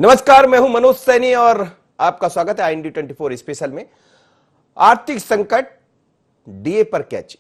नमस्कार, मैं हूं मनोज सैनी और आपका स्वागत है IND24 स्पेशल में। आर्थिक संकट, डीए पर कैची,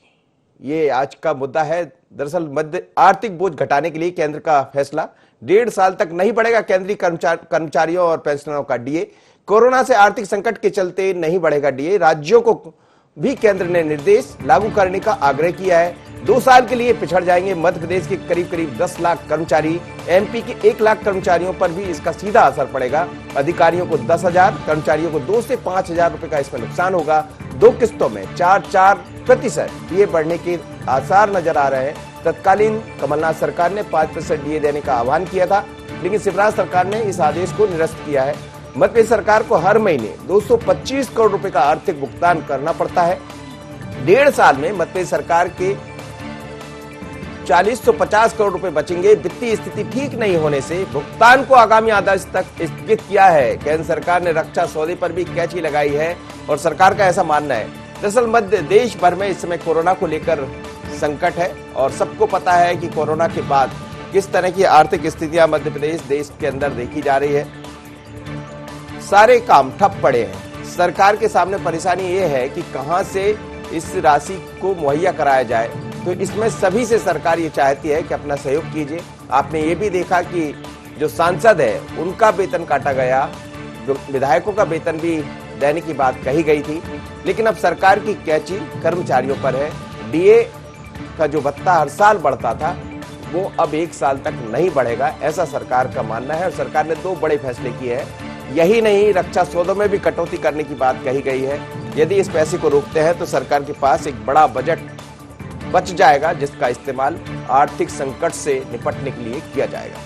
ये आज का मुद्दा है। दरअसल मध्य आर्थिक बोझ घटाने के लिए केंद्र का फैसला, 1.5 साल तक नहीं बढ़ेगा केंद्रीय कर्मचारियों और पेंशनरों का डीए। कोरोना से आर्थिक संकट के चलते नहीं बढ़ेगा डीए। राज्यों को भी केंद्र ने निर्देश लागू करने का आग्रह किया है। 2 साल के लिए पिछड़ जाएंगे मध्य प्रदेश के करीब 10 लाख कर्मचारी। एमपी के 1 लाख कर्मचारियों पर भी इसका सीधा असर पड़ेगा। अधिकारियों को 10,000, कर्मचारियों को 2 से 5,000 रुपए का इसमें नुकसान होगा। 2 किस्तों में 4% डीए बढ़ने के आसार नजर आ रहे हैं। तत्कालीन कमलनाथ सरकार ने 5% डीए देने का आह्वान किया था, लेकिन शिवराज सरकार ने इस आदेश को निरस्त किया है। मध्य प्रदेश सरकार को हर महीने 225 करोड़ रुपए का आर्थिक भुगतान करना पड़ता है। 1.5 साल में मध्य प्रदेश सरकार के 4050 करोड़ रुपए बचेंगे। वित्तीय स्थिति ठीक नहीं होने से भुगतान को आगामी आदेश तक स्थगित किया है। केंद्र सरकार ने रक्षा सौदे पर भी कैची लगाई है और सरकार का ऐसा मानना है। दरअसल मध्य देश भर में इस समय कोरोना को लेकर संकट है और सबको पता है कि कोरोना के बाद किस तरह की आर्थिक स्थितियां मध्य प्रदेश देश के अंदर देखी जा रही है। सारे काम ठप पड़े हैं। सरकार के सामने परेशानी ये है कि कहां से इस राशि को मुहैया कराया जाए, तो इसमें सभी से सरकार ये चाहती है कि अपना सहयोग कीजिए। आपने ये भी देखा कि जो सांसद है उनका वेतन काटा गया, जो विधायकों का वेतन भी देने की बात कही गई थी, लेकिन अब सरकार की कैची कर्मचारियों पर है। डीए का जो भत्ता हर साल बढ़ता था वो अब 1 साल तक नहीं बढ़ेगा, ऐसा सरकार का मानना है। और सरकार ने 2 बड़े फैसले किए हैं। यही नहीं, रक्षा सौदों में भी कटौती करने की बात कही गई है। यदि इस पैसे को रोकते हैं तो सरकार के पास एक बड़ा बजट बच जाएगा, जिसका इस्तेमाल आर्थिक संकट से निपटने के लिए किया जाएगा।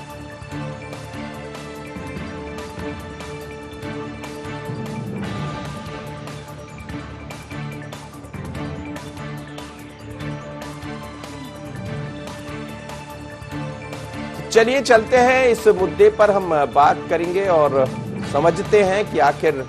चलिए चलते हैं, इस मुद्दे पर हम बात करेंगे और समझते हैं कि आखिर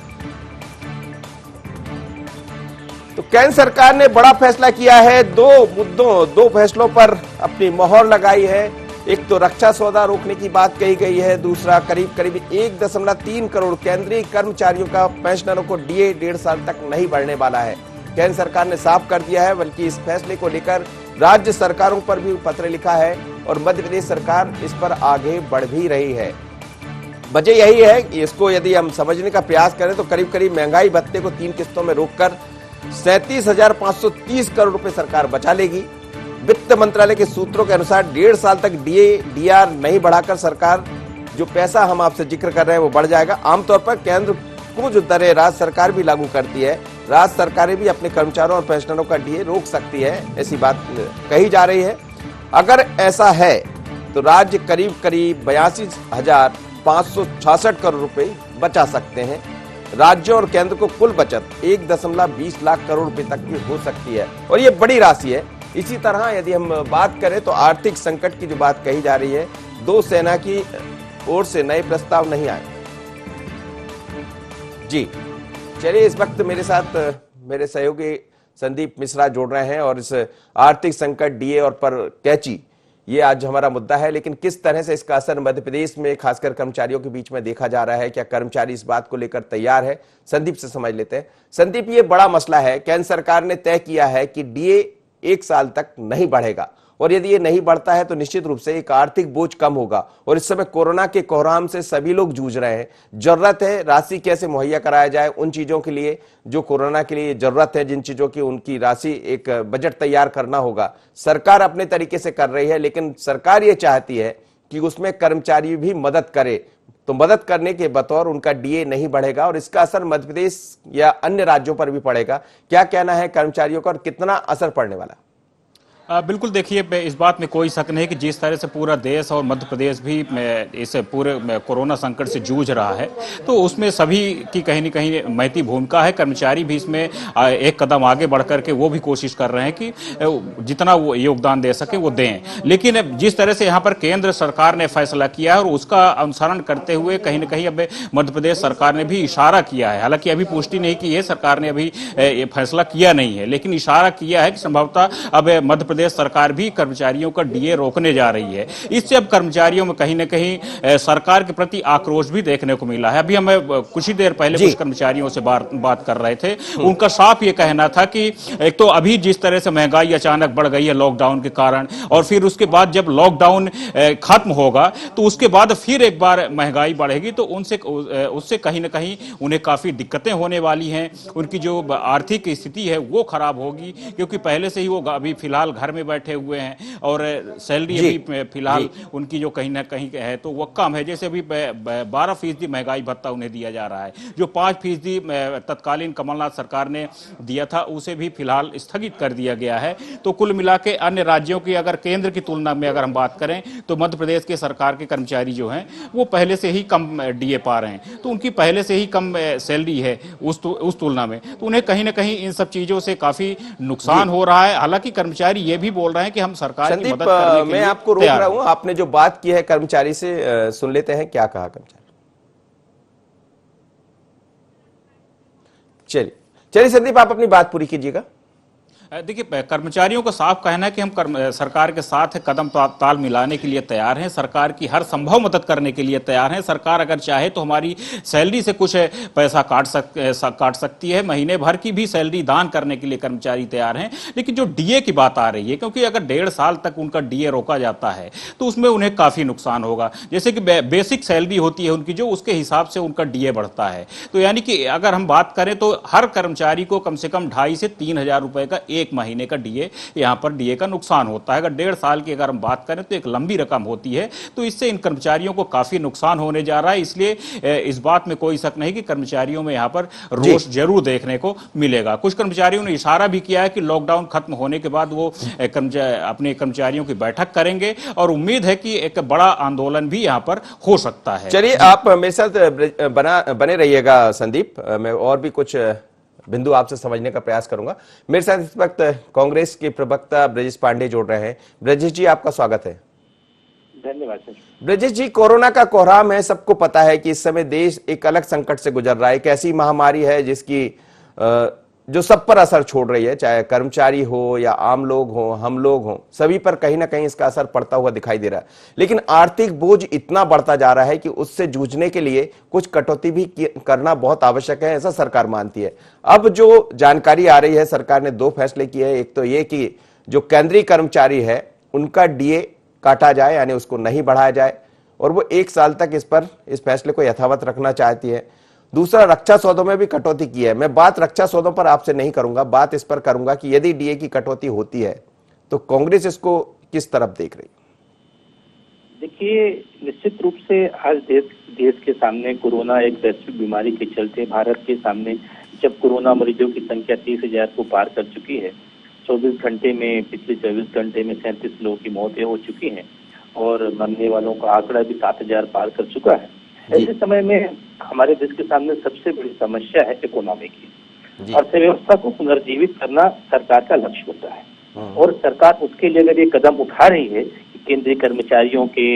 तो केंद्र सरकार ने बड़ा फैसला किया है। 2 फैसलों पर अपनी मोहर लगाई है। एक तो रक्षा सौदा रोकने की बात कही गई है, दूसरा करीब 1.3 करोड़ केंद्रीय कर्मचारियों का पेंशनरों को डीए 1.5 साल तक नहीं बढ़ने वाला है। केंद्र सरकार ने साफ कर दिया है, बल्कि इस फैसले को लेकर राज्य सरकारों पर भी पत्र लिखा है और मध्य प्रदेश सरकार इस पर आगे बढ़ भी रही है। वजह यही है कि इसको यदि हम समझने का प्रयास करें तो करीब महंगाई भत्ते को 3 किस्तों में रोककर 37,530 करोड़ रुपए सरकार बचा लेगी। वित्त मंत्रालय के सूत्रों के अनुसार 1.5 साल तक डीए डीआर नहीं बढ़ाकर सरकार जो पैसा हम आपसे जिक्र कर रहे हैं वो बढ़ जाएगा। आमतौर पर केंद्र को जो दरें राज्य सरकार भी लागू करती है, राज्य सरकारें भी अपने कर्मचारियों और पेंशनरों का डीए रोक सकती है, ऐसी बात कही जा रही है। अगर ऐसा है तो राज्य करीब 82,566 करोड़ रुपए बचा सकते हैं। राज्यों और केंद्र को कुल बचत 1.20 लाख करोड़ रुपए तक की हो सकती है और ये बड़ी राशि है। इसी तरह यदि हम बात करें तो आर्थिक संकट की जो बात कही जा रही है, 2 सेना की ओर से नए प्रस्ताव नहीं आए। जी चलिए, इस वक्त मेरे साथ मेरे सहयोगी संदीप मिश्रा जोड़ रहे हैं और इस आर्थिक संकट, डीए और पर कैची, ये आज हमारा मुद्दा है। लेकिन किस तरह से इसका असर मध्य प्रदेश में खासकर कर्मचारियों के बीच में देखा जा रहा है, क्या कर्मचारी इस बात को लेकर तैयार है, संदीप से समझ लेते हैं। संदीप, ये बड़ा मसला है। केंद्र सरकार ने तय किया है कि डीए 1 साल तक नहीं बढ़ेगा और यदि ये नहीं बढ़ता है तो निश्चित रूप से एक आर्थिक बोझ कम होगा और इस समय कोरोना के कोहराम से सभी लोग जूझ रहे हैं। जरूरत है राशि कैसे मुहैया कराया जाए उन चीजों के लिए जो कोरोना के लिए जरूरत है, जिन चीजों की उनकी राशि, एक बजट तैयार करना होगा। सरकार अपने तरीके से कर रही है, लेकिन सरकार ये चाहती है कि उसमें कर्मचारी भी मदद करे, तो मदद करने के बतौर उनका डीए नहीं बढ़ेगा और इसका असर मध्य प्रदेश या अन्य राज्यों पर भी पड़ेगा। क्या कहना है कर्मचारियों का और कितना असर पड़ने वाला? बिल्कुल, देखिए, इस बात में कोई शक नहीं कि जिस तरह से पूरा देश और मध्य प्रदेश भी इस पूरे कोरोना संकट से जूझ रहा है, तो उसमें सभी की कहीं न कहीं महती भूमिका है। कर्मचारी भी इसमें एक कदम आगे बढ़ करके वो भी कोशिश कर रहे हैं कि जितना वो योगदान दे सके वो दें। लेकिन जिस तरह से यहाँ पर केंद्र सरकार ने फैसला किया है और उसका अनुसरण करते हुए कहीं न कहीं अब मध्य प्रदेश सरकार ने भी इशारा किया है, हालांकि अभी पुष्टि नहीं की है, सरकार ने अभी ये फैसला किया नहीं है, लेकिन इशारा किया है कि संभवतः अब मध्य प्रदेश सरकार भी कर्मचारियों का डीए रोकने जा रही है। इससे अब कर्मचारियों में कहीं ना कहीं सरकार के प्रति आक्रोश भी देखने को मिला है। अभी हम कुछ ही देर पहले जी। कुछ कर्मचारियों से बात कर रहे थे, उनका साफ ये कहना था कि एक तो अभी जिस तरह से महंगाई अचानक बढ़ गई है लॉकडाउन के कारण, और फिर उसके बाद जब लॉकडाउन खत्म होगा तो उसके बाद फिर एक बार महंगाई बढ़ेगी, तो उससे कहीं ना कहीं उन्हें काफी दिक्कतें होने वाली हैं। उनकी जो आर्थिक स्थिति है वो खराब होगी, क्योंकि पहले से ही वो अभी फिलहाल घर में बैठे हुए हैं और सैलरी अभी फिलहाल उनकी जो कहीं ना कहीं है तो वो कम है। जैसे अभी 12% महंगाई भत्ता उन्हें दिया जा रहा है, जो 5% तत्कालीन कमलनाथ सरकार ने दिया था उसे भी फिलहाल स्थगित कर दिया गया है। तो कुल मिला के अन्य राज्योयों की अगर केंद्र की तुलना में अगर हम बात करें तो मध्य प्रदेश के सरकार के कर्मचारी जो हैं वो पहले से ही कम डीए पा रहे हैं, तो उनकी पहले से ही कम सैलरी है उस तुलना में, तो उन्हें कहीं ना कहीं इन सब चीजों से काफी नुकसान हो रहा है। हालांकि कर्मचारी ये भी बोल रहे हैं कि हम सरकार की संदीप, मदद करने के मैं लिए आपको रोक तैयार रहा हैं। हूं, आपने जो बात की है कर्मचारी से, सुन लेते हैं क्या कहा कर्मचारी। चलिए चलिए संदीप, आप अपनी बात पूरी कीजिएगा। देखिए, कर्मचारियों का साफ कहना है कि हम सरकार के साथ कदम ताल मिलाने के लिए तैयार हैं, सरकार की हर संभव मदद करने के लिए तैयार हैं। सरकार अगर चाहे तो हमारी सैलरी से कुछ पैसा काट सकती है, महीने भर की भी सैलरी दान करने के लिए कर्मचारी तैयार हैं। लेकिन जो डीए की बात आ रही है, क्योंकि अगर 1.5 साल तक उनका डीए रोका जाता है तो उसमें उन्हें काफी नुकसान होगा। जैसे कि बेसिक सैलरी होती है उनकी, जो उसके हिसाब से उनका डीए बढ़ता है। तो यानी कि अगर हम बात करें तो हर कर्मचारी को कम से कम 2,500 से 3,000 रुपए का एक महीने का डीए, यहां पर डीए का नुकसान होता है। अगर 1.5 साल की अगर हम बात करें तो एक लंबी रकम होती है, तो इससे इन कर्मचारियों को काफी नुकसान होने जा रहा है। इसलिए इस बात में कोई शक नहीं कि कर्मचारियों में यहां पर रोष जरूर देखने को मिलेगा। कुछ कर्मचारियों ने इशारा भी किया है कि लॉकडाउन खत्म होने के बाद वो अपने कर्मचारियों की बैठक करेंगे और उम्मीद है कि एक बड़ा आंदोलन भी यहां पर हो सकता है। चलिए, आप मेरे साथ बने रहिएगा संदीप, मैं और भी कुछ बिंदु आपसे समझने का प्रयास करूंगा। मेरे साथ इस वक्त कांग्रेस के प्रवक्ता ब्रजेश पांडे जोड़ रहे हैं। ब्रजेश जी, आपका स्वागत है। धन्यवाद सर। ब्रजेश जी, कोरोना का कोहराम है, सबको पता है कि इस समय देश एक अलग संकट से गुजर रहा है। एक ऐसी महामारी है जिसकी जो सब पर असर छोड़ रही है, चाहे कर्मचारी हो या आम लोग हो, हम लोग हो, सभी पर कहीं ना कहीं इसका असर पड़ता हुआ दिखाई दे रहा है। लेकिन आर्थिक बोझ इतना बढ़ता जा रहा है कि उससे जूझने के लिए कुछ कटौती भी करना बहुत आवश्यक है, ऐसा सरकार मानती है। अब जो जानकारी आ रही है, सरकार ने 2 फैसले किए हैं। एक तो ये कि जो केंद्रीय कर्मचारी है उनका डीए काटा जाए, यानी उसको नहीं बढ़ाया जाए, और वो 1 साल तक इस फैसले को यथावत रखना चाहती है। दूसरा, रक्षा सौदों में भी कटौती की है। मैं बात रक्षा सौदों पर आपसे नहीं करूंगा, बात इस पर करूंगा कि यदि डीए की कटौती होती है तो कांग्रेस इसको किस तरफ देख रही? देखिए, निश्चित रूप से आज देश के सामने कोरोना एक वैश्विक बीमारी के चलते भारत के सामने जब कोरोना मरीजों की संख्या 30,000 को पार कर चुकी है, 24 घंटे में, पिछले 24 घंटे में 37 लोगों की मौतें हो चुकी हैं और मरने वालों का आंकड़ा भी 7,000 पार कर चुका है। ऐसे समय में हमारे देश के सामने सबसे बड़ी समस्या है इकोनॉमी की। अर्थव्यवस्था को पुनर्जीवित करना सरकार का लक्ष्य होता है और सरकार उसके लिए अगर ये कदम उठा रही है कि केंद्रीय कर्मचारियों के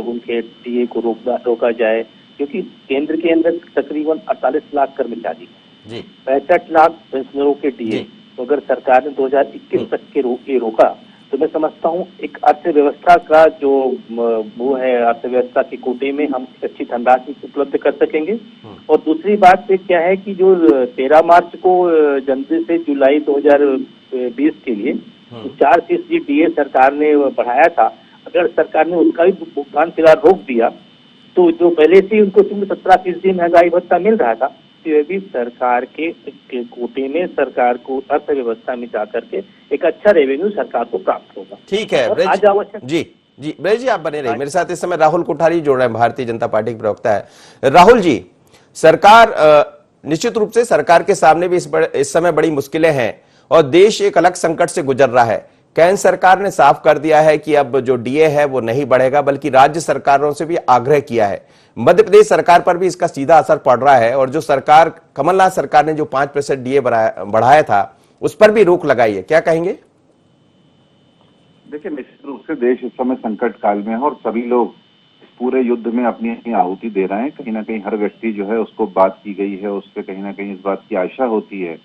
उनके डीए को रोका जाए, क्योंकि केंद्र के अंदर तकरीबन 48 लाख कर्मचारी, 65 लाख पेंशनरों के डीए, तो अगर सरकार ने 2021 तक के रोका तो मैं समझता हूँ एक अर्थव्यवस्था का जो वो है, अर्थव्यवस्था के कोटे में हम अच्छी धनराशि उपलब्ध कर सकेंगे। और दूसरी बात क्या है कि जो 13 मार्च को जनवरी से जुलाई 2020 के लिए 4% डीए सरकार ने बढ़ाया था, अगर सरकार ने उसका भी भुगतान फिलहाल रोक दिया तो जो पहले से उनको 17% महंगाई भत्ता मिल रहा था, तो भी सरकार के कोटे में सरकार को अर्थव्यवस्था में जाकर के एक अच्छा रेवेन्यू सरकार को प्राप्त होगा। ठीक है आज आवश्यक जी ब्रजेश जी, आप बने रहिए। मेरे साथ इस समय राहुल कोठारी जोड़ रहे हैं, भारतीय जनता पार्टी के प्रवक्ता है। राहुल जी, सरकार निश्चित रूप से सरकार के सामने भी इस समय बड़ी मुश्किलें हैं और देश एक अलग संकट से गुजर रहा है। केंद्र सरकार ने साफ कर दिया है कि अब जो डीए है वो नहीं बढ़ेगा, बल्कि राज्य सरकारों से भी आग्रह किया है। मध्य प्रदेश सरकार पर भी इसका सीधा असर पड़ रहा है और जो सरकार, कमलनाथ सरकार ने जो 5% डीए बढ़ाया था उस पर भी रोक लगाई है, क्या कहेंगे? देखिए, निश्चित रूप से देश इस समय संकट काल में है और सभी लोग इस पूरे युद्ध में अपनी अपनी आहुति दे रहे हैं। कहीं ना कहीं हर व्यक्ति जो है उसको बात की गई है, उससे कहीं ना कहीं इस बात की आशा होती है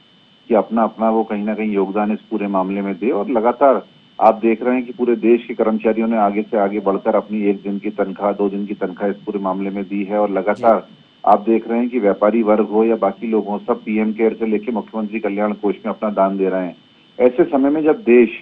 कि अपना अपना वो कहीं ना कहीं योगदान इस पूरे मामले में दे और लगातार आप देख रहे हैं कि पूरे देश के कर्मचारियों ने आगे से आगे बढ़कर अपनी 1 दिन की तनख्वाह, 2 दिन की तनख्वाह इस पूरे मामले में दी है और लगातार आप देख रहे हैं कि व्यापारी वर्ग हो या बाकी लोग हो, सब पीएम केयर से लेकर मुख्यमंत्री कल्याण कोष में अपना दान दे रहे हैं। ऐसे समय में जब देश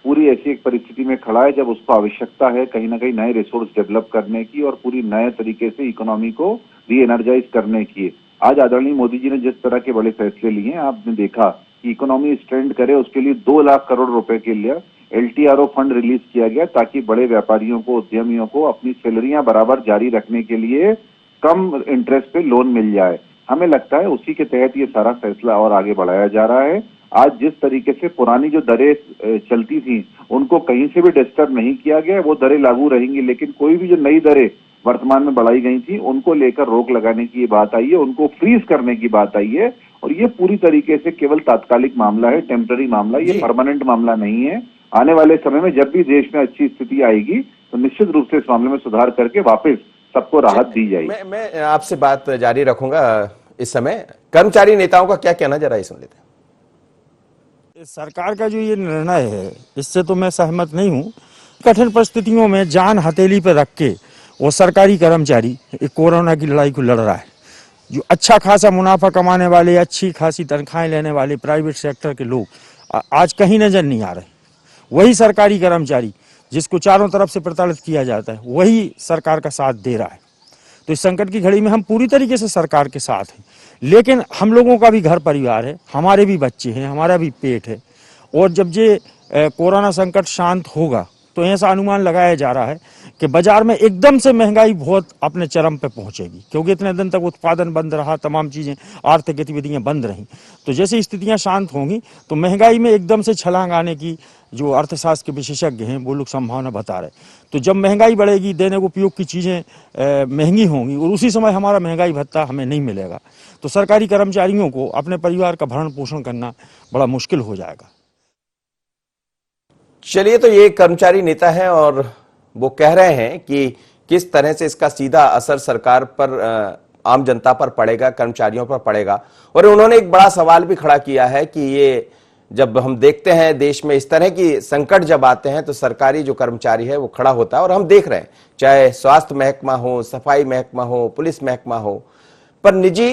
पूरी ऐसी एक परिस्थिति में खड़ा है, जब उसको आवश्यकता है कहीं ना कहीं नए रिसोर्स डेवलप करने की और पूरी नए तरीके से इकोनॉमी को री एनर्जाइज करने की, आज आदरणीय मोदी जी ने जिस तरह के बड़े फैसले लिए हैं, आपने देखा कि इकोनॉमी स्ट्रेंड करे, उसके लिए 2 लाख करोड़ रुपए के लिए LTRO फंड रिलीज किया गया ताकि बड़े व्यापारियों को, उद्यमियों को अपनी सैलरियां बराबर जारी रखने के लिए कम इंटरेस्ट पे लोन मिल जाए। हमें लगता है उसी के तहत ये सारा फैसला और आगे बढ़ाया जा रहा है। आज जिस तरीके से पुरानी जो दरें चलती थी उनको कहीं से भी डिस्टर्ब नहीं किया गया, वो दरें लागू रहेंगी, लेकिन कोई भी जो नई दरें वर्तमान में बढ़ाई गई थी उनको लेकर रोक लगाने की ये बात आई है, उनको फ्रीज करने की बात आई है। और ये पूरी तरीके से केवल तात्कालिक मामला है, टेम्पररी मामला, ये परमानेंट मामला नहीं है। आने वाले समय में जब भी देश में अच्छी स्थिति आएगी तो निश्चित रूप से इस मामले में सुधार करके वापस सबको राहत दी जाएगी। मैं आपसे बात जारी रखूंगा। इस समय कर्मचारी नेताओं का क्या कहना, जरा सुन लेते हैं। सरकार का जो ये निर्णय है इससे तो मैं सहमत नहीं हूँ। कठिन परिस्थितियों में जान हथेली पर रख के वो सरकारी कर्मचारी कोरोना की लड़ाई को लड़ रहा है। जो अच्छा खासा मुनाफा कमाने वाले, अच्छी खासी तनख्वाहें लेने वाले प्राइवेट सेक्टर के लोग आज कहीं नजर नहीं आ रहे। वही सरकारी कर्मचारी जिसको चारों तरफ से प्रताड़ित किया जाता है, वही सरकार का साथ दे रहा है। तो इस संकट की घड़ी में हम पूरी तरीके से सरकार के साथ हैं, लेकिन हम लोगों का भी घर परिवार है, हमारे भी बच्चे हैं, हमारा भी पेट है। और जब ये कोरोना संकट शांत होगा तो ऐसा अनुमान लगाया जा रहा है कि बाजार में एकदम से महंगाई बहुत अपने चरम पे पहुंचेगी, क्योंकि इतने दिन तक उत्पादन बंद रहा, तमाम चीज़ें, आर्थिक गतिविधियां बंद रहीं। तो जैसे स्थितियां शांत होंगी तो महंगाई में एकदम से छलांग आने की जो अर्थशास्त्र के विशेषज्ञ हैं वो लोग संभावना बता रहे। तो जब महंगाई बढ़ेगी, दैनिक उपयोग की चीज़ें महंगी होंगी और उसी समय हमारा महंगाई भत्ता हमें नहीं मिलेगा, तो सरकारी कर्मचारियों को अपने परिवार का भरण पोषण करना बड़ा मुश्किल हो जाएगा। चलिए, तो ये कर्मचारी नेता हैं और वो कह रहे हैं कि किस तरह से इसका सीधा असर सरकार पर, आम जनता पर पड़ेगा, कर्मचारियों पर पड़ेगा। और उन्होंने एक बड़ा सवाल भी खड़ा किया है कि ये जब हम देखते हैं देश में इस तरह की संकट जब आते हैं तो सरकारी जो कर्मचारी है वो खड़ा होता है। और हम देख रहे हैं, चाहे स्वास्थ्य महकमा हो, सफाई महकमा हो, पुलिस महकमा हो, पर निजी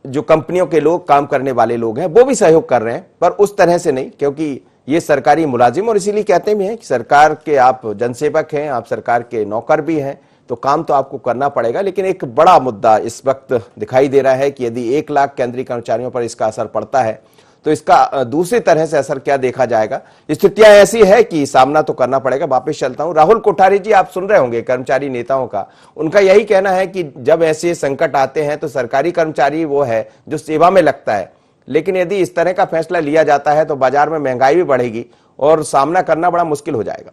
जो कंपनियों के लोग, काम करने वाले लोग हैं, वो भी सहयोग कर रहे हैं, पर उस तरह से नहीं, क्योंकि ये सरकारी मुलाजिम, और इसीलिए कहते भी हैं कि सरकार के आप जनसेवक हैं, आप सरकार के नौकर भी हैं, तो काम तो आपको करना पड़ेगा। लेकिन एक बड़ा मुद्दा इस वक्त दिखाई दे रहा है कि यदि 1 लाख केंद्रीय कर्मचारियों पर इसका असर पड़ता है तो इसका दूसरी तरह से असर क्या देखा जाएगा। स्थितियां ऐसी है कि सामना तो करना पड़ेगा। वापस चलता हूं, राहुल कोठारी जी, आप सुन रहे होंगे कर्मचारी नेताओं का, उनका यही कहना है कि जब ऐसे संकट आते हैं तो सरकारी कर्मचारी वो है जो सेवा में लगता है, लेकिन यदि इस तरह का फैसला लिया जाता है तो बाजार में महंगाई भी बढ़ेगी और सामना करना बड़ा मुश्किल हो जाएगा।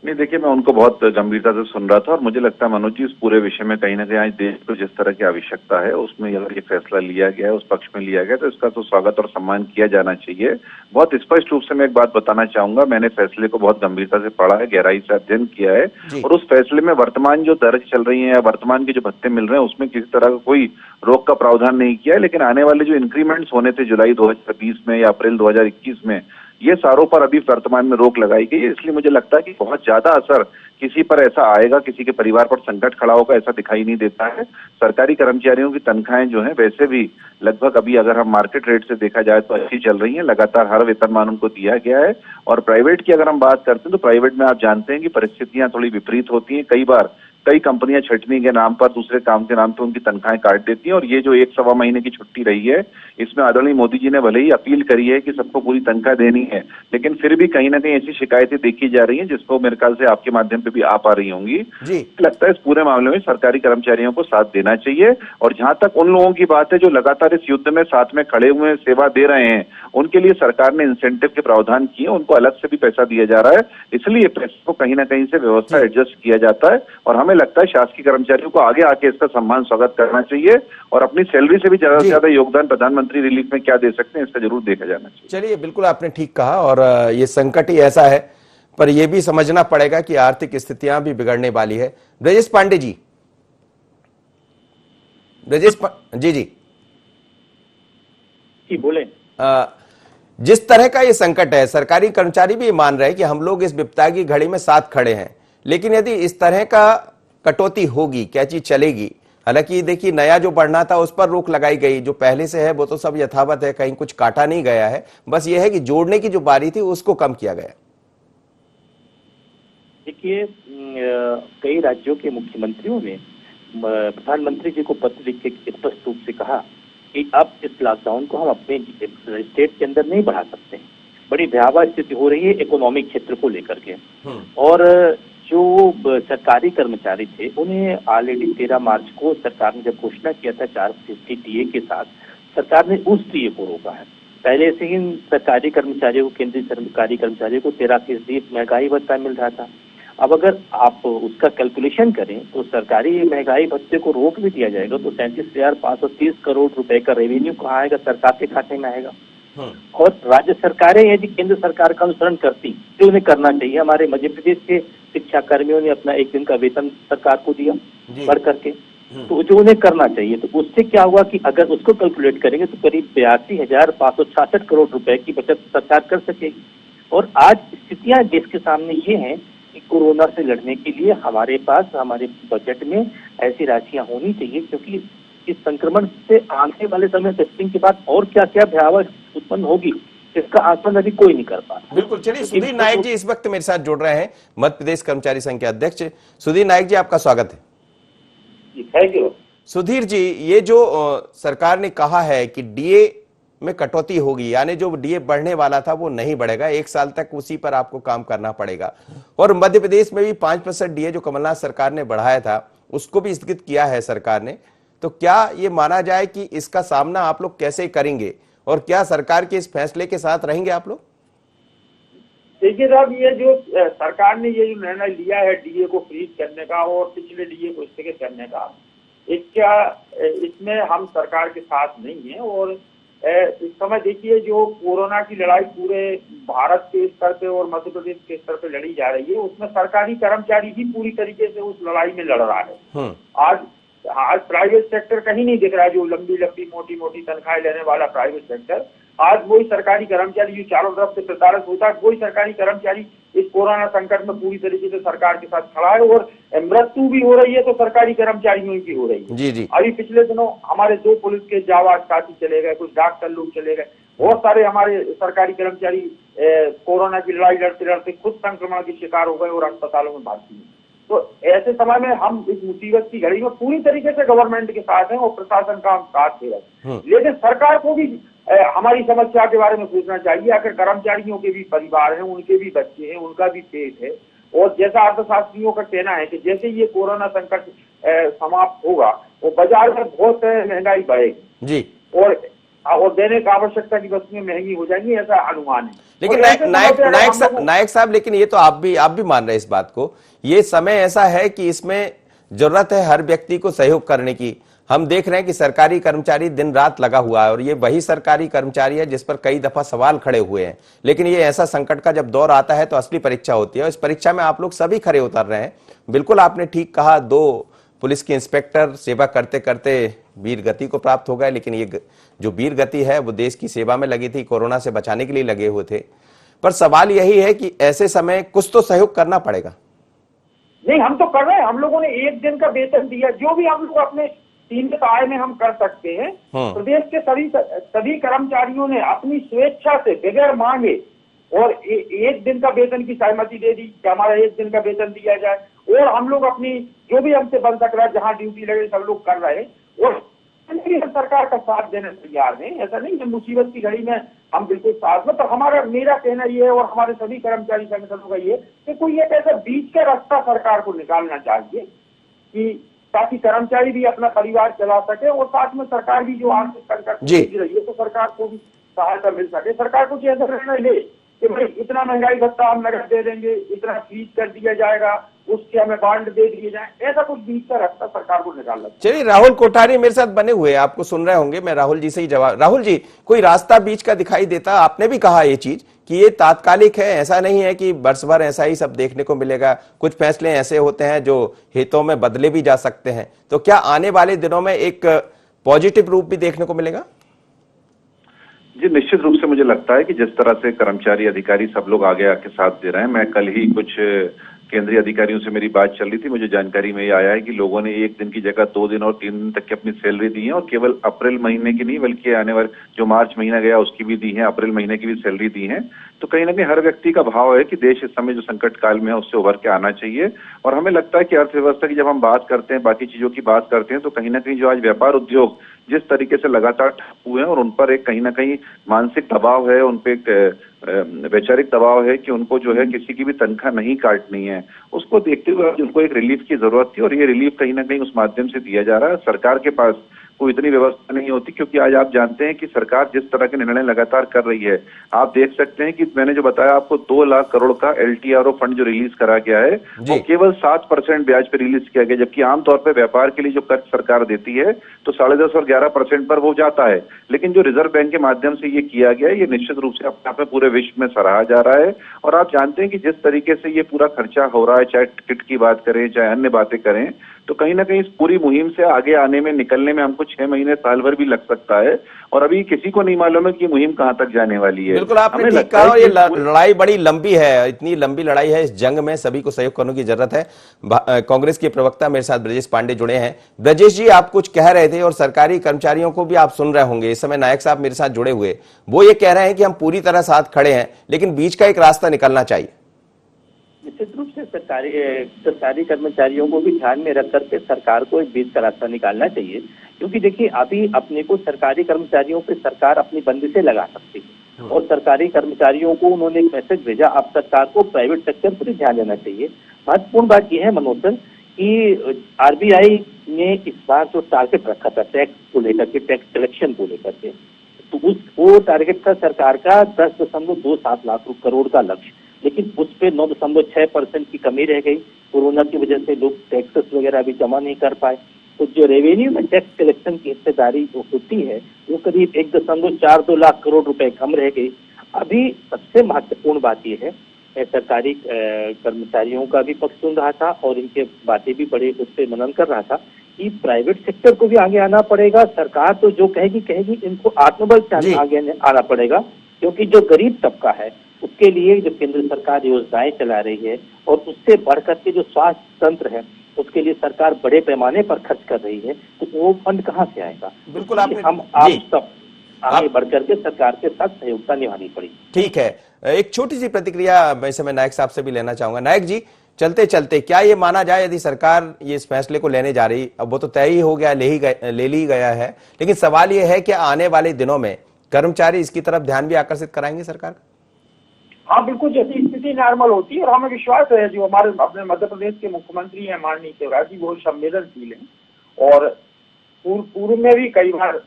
नहीं, देखिए, मैं उनको बहुत गंभीरता से सुन रहा था और मुझे लगता है मनोज जी, इस पूरे विषय में कहीं ना कहीं आज देश को जिस तरह की आवश्यकता है उसमें अगर ये फैसला लिया गया है, उस पक्ष में लिया गया, तो इसका तो स्वागत और सम्मान किया जाना चाहिए। बहुत स्पष्ट रूप से मैं एक बात बताना चाहूंगा, मैंने फैसले को बहुत गंभीरता से पढ़ा है, गहराई से अध्ययन किया है, और उस फैसले में वर्तमान जो दरें चल रही है या वर्तमान के जो भत्ते मिल रहे हैं उसमें किसी तरह का कोई रोक का प्रावधान नहीं किया है। लेकिन आने वाले जो इंक्रीमेंट्स होने थे जुलाई 2020 में या अप्रैल 2021 में, ये सारों पर अभी वर्तमान में रोक लगाई गई है। इसलिए मुझे लगता है कि बहुत ज्यादा असर किसी पर ऐसा आएगा, किसी के परिवार पर संकट खड़ा होगा, ऐसा दिखाई नहीं देता है। सरकारी कर्मचारियों की तनख्वाहें जो हैं वैसे भी लगभग अभी अगर हम मार्केट रेट से देखा जाए तो अच्छी चल रही हैं, लगातार हर वेतनमान उनको दिया गया है। और प्राइवेट की अगर हम बात करते हैं तो प्राइवेट में आप जानते हैं कि परिस्थितियां थोड़ी विपरीत होती हैं। कई बार कई कंपनियां छटनी के नाम पर, दूसरे काम के नाम पर उनकी तनख्वाहें काट देती हैं। और ये जो 1-1.25 महीने की छुट्टी रही है, इसमें आदरणीय मोदी जी ने भले ही अपील करी है कि सबको पूरी तनख्वाह देनी है, लेकिन फिर भी कहीं ना कहीं ऐसी शिकायतें देखी जा रही हैं जिसको मेरे ख्याल से आपके माध्यम पे भी आ पा रही होंगी। लगता है इस पूरे मामले में सरकारी कर्मचारियों को साथ देना चाहिए। और जहां तक उन लोगों की बात है जो लगातार इस युद्ध में साथ में खड़े हुए सेवा दे रहे हैं, उनके लिए सरकार ने इंसेंटिव के प्रावधान किए, उनको अलग से भी पैसा दिया जा रहा है। इसलिए पैसे को कहीं ना कहीं से व्यवस्था एडजस्ट किया जाता है। और हमें लगता है शासकीय कर्मचारियों को आगे आके इसका सम्मान स्वागत करना चाहिए और अपनी सैलरी से भी ज्यादा से ज्यादा योगदान प्रधानमंत्री रिलीफ में क्या दे सकते हैं, इसका जरूर देखा जाना चाहिए। चलिए, बिल्कुल आपने ठीक कहा। और ये संकट ही ऐसा है, पर यह भी समझना पड़ेगा कि आर्थिक स्थितियां भी बिगड़ने वाली है। ब्रजेश पांडे जी, जी बोले। जिस तरह का ये संकट है, सरकारी कर्मचारी भी मान रहे हैं कि हम लोग इस विपदा की घड़ी में साथ खड़े हैं, लेकिन यदि इस तरह का कटौती होगी, क्या चीज चलेगी? हालांकि देखिए, नया जो बढ़ना था उस पर रोक लगाई गई, जो पहले से है वो तो सब यथावत है, कहीं कुछ काटा नहीं गया है, बस ये है कि जोड़ने की जो बारी थी उसको कम किया गया। देखिए, कई राज्यों के मुख्यमंत्रियों ने प्रधानमंत्री जी को पत्र लिख के स्पष्ट रूप से कहा कि अब इस लॉकडाउन को हम अपने स्टेट के अंदर नहीं बढ़ा सकते। बड़ी भयावह स्थिति हो रही है इकोनॉमिक क्षेत्र को लेकर के। और जो सरकारी कर्मचारी थे उन्हें ऑलरेडी 13 मार्च को सरकार ने जब घोषणा किया था 4% डीए के साथ, सरकार ने उस डीए को रोका है। पहले से ही सरकारी कर्मचारियों को, केंद्रीय सरकारी कर्मचारियों को 13% महंगाई भत्ता मिल रहा था। अब अगर आप उसका कैलकुलेशन करें तो सरकारी महंगाई भत्ते को रोक भी दिया जाएगा तो 37,530 करोड़ रुपए का रेवेन्यू कहाँ आएगा? सरकार के खाते में आएगा। और राज्य सरकारें यदि केंद्र सरकार का अनुसरण करती तो उन्हें करना चाहिए। हमारे मध्य प्रदेश के शिक्षा कर्मियों ने अपना 1 दिन का वेतन सरकार को दिया बढ़ करके, तो जो उन्हें करना चाहिए। तो उससे क्या हुआ कि अगर उसको कैलकुलेट करेंगे तो करीब 82,566 करोड़ रुपए की बचत सरकार कर सकेगी। और आज स्थितियां देश के सामने ये हैं कि कोरोना से लड़ने के लिए हमारे पास हमारे बजट में ऐसी राशियां होनी चाहिए, क्योंकि इस संक्रमण से आने वाले समय टेस्टिंग के बाद और क्या क्या भयावह उत्पन्न होगी इसका आकलन अभी कोई नहीं कर पा रहा। बिल्कुल। चलिए, सुधीर नायक जी इस वक्त मेरे साथ जुड़ रहे हैं, मध्य प्रदेश कर्मचारी संघ के अध्यक्ष। सुधीर नायक जी, आपका स्वागत है। Thank you. सुधीर जी, ये जो सरकार ने कहा है कि डीए में कटौती होगी, यानी जो डीए बढ़ने वाला था वो नहीं बढ़ेगा, 1 साल तक उसी पर आपको काम करना पड़ेगा। और मध्य प्रदेश में भी 5% डीए जो कमलनाथ सरकार ने बढ़ाया था उसको भी स्थगित किया है सरकार ने। तो क्या ये माना जाए कि इसका सामना आप लोग कैसे करेंगे और क्या सरकार के इस फैसले के साथ रहेंगे आप लोग? देखिए साहब, ये जो सरकार ने ये जो निर्णय लिया है डीए को फ्रीज करने का और पिछले डीए को स्थगित करने का, इसमें हम सरकार के साथ नहीं है। और इस समय देखिए, जो कोरोना की लड़ाई पूरे भारत के स्तर पे और मध्य प्रदेश के स्तर पे लड़ी जा रही है, उसमें सरकारी कर्मचारी ही पूरी तरीके से उस लड़ाई में लड़ रहा है। आज प्राइवेट सेक्टर कहीं नहीं दिख रहा है, जो लंबी लंबी मोटी मोटी तनख्वाहें लेने वाला प्राइवेट सेक्टर। आज वही सरकारी कर्मचारी जो चारों तरफ से प्रताड़ित होता है, वही सरकारी कर्मचारी इस कोरोना संकट में पूरी तरीके से सरकार के साथ खड़ा है। और मृत्यु भी हो रही है तो सरकारी कर्मचारियों की हो रही है। जी जी। अभी पिछले दिनों हमारे 2 पुलिस के जाबाज साथी चले गए, कुछ डॉक्टर लोग चले गए, बहुत सारे हमारे सरकारी कर्मचारी कोरोना की लड़ाई लड़ते लड़ते खुद संक्रमण के शिकार हो गए और अस्पतालों में भर्ती हैं। तो ऐसे समय में हम इस मुसीबत की घड़ी में पूरी तरीके से गवर्नमेंट के साथ हैं और प्रशासन का हम साथ दे रहे हैं। लेकिन सरकार को भी हमारी समस्या के बारे में सोचना चाहिए। आखिर कर्मचारियों के भी परिवार हैं, उनके भी बच्चे हैं, उनका भी पेट है। और जैसा अर्थशास्त्रियों का कहना है कि जैसे ये कोरोना संकट समाप्त होगा वो बाजार में बहुत महंगाई बढ़ेगी जी, और दैनिक आवश्यकता की वस्तुएं महंगी हो जाएंगी, ऐसा अनुमान है। लेकिन नायक साहब, लेकिन ये तो आप भी मान रहे हैं इस बात को। ये समय ऐसा है कि इसमें जरूरत है हर व्यक्ति को सहयोग करने की। हम देख रहे हैं कि सरकारी कर्मचारी दिन रात लगा हुआ है और ये वही सरकारी कर्मचारी है जिस पर कई दफा सवाल खड़े हुए हैं। लेकिन ये ऐसा संकट का जब दौर आता है तो असली परीक्षा होती है, इस परीक्षा में आप लोग सभी खड़े उतर रहे हैं। बिल्कुल आपने ठीक कहा, 2 पुलिस के इंस्पेक्टर सेवा करते करते वीर गति को प्राप्त हो गए, लेकिन ये जो वीर गति है वो देश की सेवा में लगी थी, कोरोना से बचाने के लिए लगे हुए थे। पर सवाल यही है कि ऐसे समय कुछ तो सहयोग करना पड़ेगा। नहीं, हम तो कर रहे हैं। हम लोगों ने 1 दिन का वेतन दिया, जो भी हम लोग अपने सीमित आय में हम कर सकते हैं। प्रदेश के सभी कर्मचारियों ने अपनी स्वेच्छा से बगैर मांगे और 1 दिन का वेतन की सहमति दे दी कि हमारा 1 दिन का वेतन दिया जाए। और हम लोग अपनी जो भी हमसे बन सक रहा है, जहाँ ड्यूटी लगे सब लोग कर रहे हैं और सरकार का साथ देने तैयार हैं। ऐसा नहीं है, मुसीबत की घड़ी में हम बिल्कुल साथ में। तो मेरा कहना ये है और हमारे सभी कर्मचारी संगठनों का ये कि कोई एक ऐसा बीच का रास्ता सरकार को निकालना चाहिए कि ताकि कर्मचारी भी अपना परिवार चला सके और साथ में सरकार भी जो आर्थिक संकट में रही है तो सरकार को भी सहायता मिल सके। सरकार कुछ ऐसा निर्णय ले कि भाई इतना महंगाई भत्ता हम नगद दे देंगे, इतना फ्रीज कर दिया जाएगा, उसके हमें बांड दे दिए जाए, ऐसा कुछ बीच का रास्ता सरकार को निकालना। चलिए, राहुल कोठारी मेरे साथ बने हुए, आपको सुन रहे होंगे, मैं राहुल जी से ही जवाब। राहुल जी, कोई रास्ता बीच का दिखाई देता? आपने भी कहा ये चीज कि ये तात्कालिक है, ऐसा नहीं है कि वर्ष भर ऐसा ही सब देखने को मिलेगा। कुछ फैसले ऐसे होते हैं जो हितों में बदले भी जा सकते हैं। तो क्या आने वाले दिनों में एक पॉजिटिव रूप भी देखने को मिलेगा? जी, निश्चित रूप से मुझे लगता है कि जिस तरह से कर्मचारी अधिकारी सब लोग आगे आके साथ दे रहे हैं, मैं कल ही कुछ केंद्रीय अधिकारियों से मेरी बात चल रही थी, मुझे जानकारी में ये आया है कि लोगों ने 1 दिन की जगह 2 दिन और 3 दिन तक की अपनी सैलरी दी है, और केवल अप्रैल महीने की नहीं बल्कि आने वाले जो मार्च महीना गया उसकी भी दी है, अप्रैल महीने की भी सैलरी दी है। तो कहीं ना कहीं हर व्यक्ति का भाव है कि देश इस समय जो संकट काल में है उससे उभर के आना चाहिए। और हमें लगता है कि अर्थव्यवस्था की जब हम बात करते हैं, बाकी चीजों की बात करते हैं, तो कहीं ना कहीं जो आज व्यापार उद्योग जिस तरीके से लगातार ठप हुए हैं और उन पर एक कहीं ना कहीं मानसिक दबाव है, उन पे एक वैचारिक दबाव है कि उनको जो है किसी की भी तनख्वाह नहीं काटनी है, उसको देखते हुए उनको एक रिलीफ की जरूरत थी, और ये रिलीफ कहीं ना कहीं उस माध्यम से दिया जा रहा है। सरकार के पास कोई इतनी व्यवस्था नहीं होती, क्योंकि आज आप जानते हैं कि सरकार जिस तरह के निर्णय लगातार कर रही है, आप देख सकते हैं कि मैंने जो बताया आपको 2 लाख करोड़ का LTRO फंड जो रिलीज करा गया है वो केवल 7% ब्याज पे रिलीज किया गया, जबकि आमतौर पर व्यापार के लिए जो कर्ज सरकार देती है तो 10.5 और 11% पर वो जाता है। लेकिन जो रिजर्व बैंक के माध्यम से ये किया गया है, ये निश्चित रूप से अपने आप में पूरे विश्व में सराहा जा रहा है। और आप जानते हैं कि जिस तरीके से ये पूरा खर्चा हो रहा है, चाहे किट की बात करें चाहे अन्य बातें करें, तो कहीं ना कहीं इस पूरी मुहिम से आगे आने में, निकलने में हमको 6 महीने साल भर भी लग सकता है, और अभी किसी को नहीं मालूम है कि मुहिम कहां तक जाने वाली है। बिल्कुल आपने ठीक कहा, और ये लड़ाई बड़ी लंबी है, इतनी लंबी लड़ाई है, इस जंग में सभी को सहयोग करने की जरूरत है। कांग्रेस के प्रवक्ता मेरे साथ ब्रजेश पांडे जुड़े हैं। ब्रजेश जी, आप कुछ कह रहे थे और सरकारी कर्मचारियों को भी आप सुन रहे होंगे, इस समय नायक साहब मेरे साथ जुड़े हुए, वो ये कह रहे हैं कि हम पूरी तरह साथ खड़े हैं, लेकिन बीच का एक रास्ता निकलना चाहिए। निश्चित रूप से सरकारी कर्मचारियों को भी ध्यान में रख करके सरकार को एक बीच का रास्ता निकालना चाहिए, क्योंकि देखिए अभी अपने को सरकारी कर्मचारियों पे सरकार अपनी बंदिशें लगा सकती है, और सरकारी कर्मचारियों को उन्होंने एक मैसेज भेजा, आप सरकार को प्राइवेट सेक्टर पर ध्यान देना चाहिए। महत्वपूर्ण बात यह है मनोज सर कि RBI ने इस बार जो टारगेट रखा था टैक्स को लेकर के, टैक्स कलेक्शन को लेकर के, तो वो टारगेट था सरकार का 10.27 लाख करोड़ का लक्ष्य, लेकिन उस पे 9.6% की कमी रह गई। कोरोना की वजह से लोग टैक्सेस वगैरह भी जमा नहीं कर पाए, तो जो रेवेन्यू में टैक्स कलेक्शन की हिस्सेदारी जो होती है वो करीब 1.42 लाख करोड़ रुपए कम रह गई। अभी सबसे महत्वपूर्ण बात यह है, मैं सरकारी कर्मचारियों का भी पक्ष सुन रहा था और इनके बातें भी बड़े उस पर मनन कर रहा था कि प्राइवेट सेक्टर को भी आगे आना पड़ेगा। सरकार तो जो कहेगी इनको आत्मबल से आगे आना पड़ेगा, क्योंकि जो गरीब तबका है उसके लिए जो केंद्र सरकार योजनाएं चला रही है, और उससे बढ़कर के जो स्वास्थ्य तंत्र है उसके लिए सरकार बड़े पैमाने पर खर्च कर रही है, तो वो फंड कहाँ से आएगा? बिल्कुल आप सब आगे बढ़कर के सरकार के साथ सहयोगिता निभानी पड़ेगी। ठीक है, एक छोटी सी प्रतिक्रिया मैं नायक साहब से भी लेना चाहूंगा। नायक जी, चलते चलते क्या ये माना जाए, यदि सरकार ये इस फैसले को लेने जा रही, अब वो तो तय ही हो गया, ले ली गया है, लेकिन सवाल ये है कि आने वाले दिनों में कर्मचारी इसकी तरफ ध्यान भी आकर्षित कराएंगे सरकार का? हाँ बिल्कुल, जैसी स्थिति नॉर्मल होती है, और हमें विश्वास है जो हमारे अपने मध्य प्रदेश के मुख्यमंत्री हैं माननीय शिवराज जी, बहुत संवेदनशील हैं, और पूर्व में भी कई बार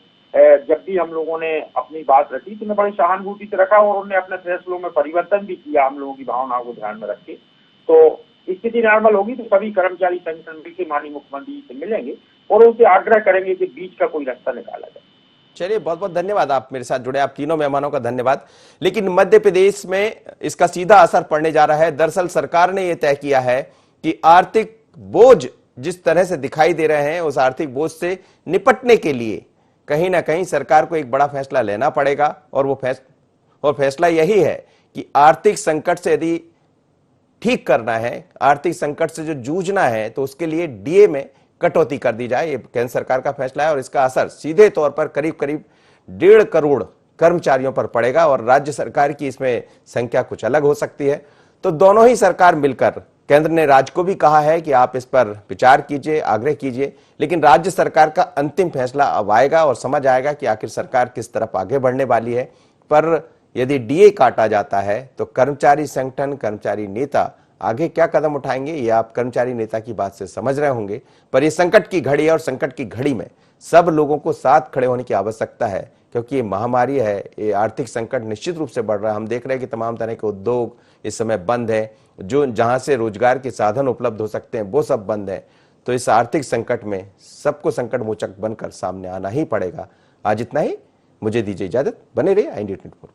जब भी हम लोगों ने अपनी बात रखी तो उन्हें बड़ी सहानुभूति से रखा, और उन्होंने अपने फैसलों में परिवर्तन भी किया हम लोगों की भावनाओं को ध्यान में रख के। तो स्थिति नॉर्मल होगी तो सभी कर्मचारी संगठन मिलकर माननीय मुख्यमंत्री से मिलेंगे और उनसे आग्रह करेंगे कि बीच का कोई रास्ता निकाला जाए। चलिए, बहुत बहुत धन्यवाद, आप मेरे साथ जुड़े, आप तीनों मेहमानों का धन्यवाद। लेकिन मध्य प्रदेश में इसका सीधा असर पड़ने जा रहा है। दरअसल सरकार ने यह तय किया है कि आर्थिक बोझ जिस तरह से दिखाई दे रहे हैं, उस आर्थिक बोझ से निपटने के लिए कहीं ना कहीं सरकार को एक बड़ा फैसला लेना पड़ेगा, और वो फैसला यही है कि आर्थिक संकट से यदि ठीक करना है, आर्थिक संकट से जो जूझना है, तो उसके लिए डीए में कटौती कर दी जाए। ये केंद्र सरकार का फैसला है, और इसका असर सीधे तौर पर करीब करीब 1.5 करोड़ कर्मचारियों पर पड़ेगा, और राज्य सरकार की इसमें संख्या कुछ अलग हो सकती है। तो दोनों ही सरकार मिलकर, केंद्र ने राज्य को भी कहा है कि आप इस पर विचार कीजिए, आग्रह कीजिए, लेकिन राज्य सरकार का अंतिम फैसला अब आएगा और समझ आएगा कि आखिर सरकार किस तरफ आगे बढ़ने वाली है। पर यदि डीए काटा जाता है तो कर्मचारी संगठन, कर्मचारी नेता आगे क्या कदम उठाएंगे, ये आप कर्मचारी नेता की बात से समझ रहे होंगे। पर ये संकट की घड़ी है, और संकट की घड़ी में सब लोगों को साथ खड़े होने की आवश्यकता है, क्योंकि ये महामारी है, ये आर्थिक संकट निश्चित रूप से बढ़ रहा है। हम देख रहे हैं कि तमाम तरह के उद्योग इस समय बंद है, जो जहां से रोजगार के साधन उपलब्ध हो सकते हैं वो सब बंद है। तो इस आर्थिक संकट में सबको संकट मोचक बनकर सामने आना ही पड़ेगा। आज इतना ही, मुझे दीजिए इजाजत, बने रहिए IND 24।